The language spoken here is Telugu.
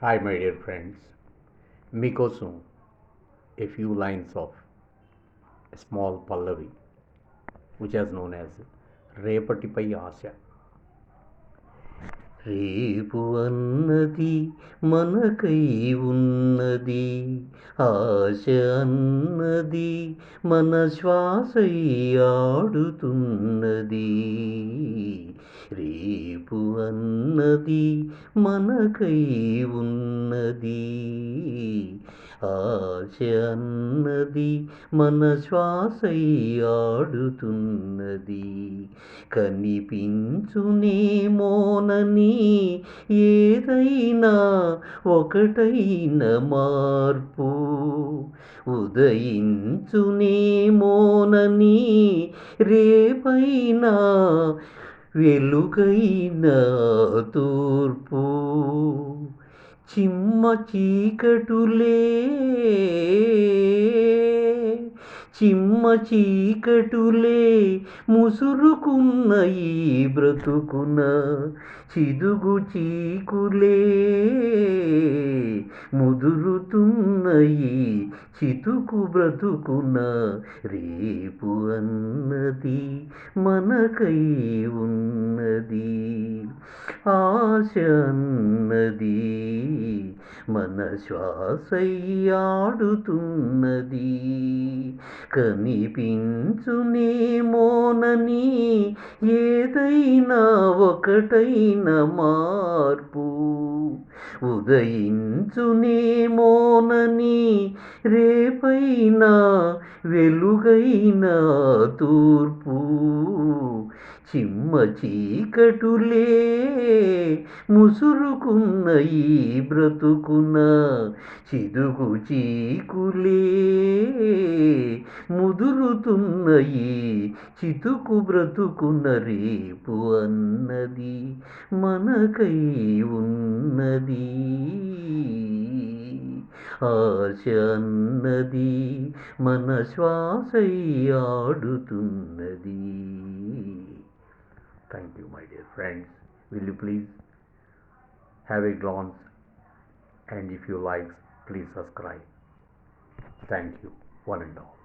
Hi, my dear friends. మీకోసం a few lines of a small Pallavi, which is known as రేపటిపై ఆశ. రేపు అన్నది మనకై ఉన్నది, ఆశ అన్నది మన శ్వాసై ఆడుతున్నది. రేపు అన్నది మనకై ఉన్నది, ఆశ అన్నది మన శ్వాసై ఆడుతున్నది. కనిపించునేమోనని ఏదైనా ఒకటైన మార్పు, ఉదయించునేమోనని రేపైనా వెలుగైన తూర్పు. చిమ్మ చీకటులే ముసురుకున్న ఈ బ్రతుకున, చిదుగు చీకులే ముదురుతున్న ఈ చితుకు బ్రతుకున. రేపు అన్నది మనకై ఉన్నది, ఆశ అన్నది మన శ్వాసై ఆడుతున్నది. కనిపించునేమోనని ఏదైనా ఒకటైన మార్పు, ఉదయించునేమోనని రేపైనా వెలుగైన తూర్పు. చిమ్మ చీకటులే ముసురుకున్న ఈ బ్రతుకున, చిదుగు చీకులే ముదురుతున్న ఈ చితుకు బ్రతుకున. రేపు అన్నది మనకై ఉన్నది, ఆశ అన్నది మన శ్వాసై ఆడుతున్నది. Thank you, my dear friends. Will you please have a glance, and if you like, please subscribe. Thank you, one and all.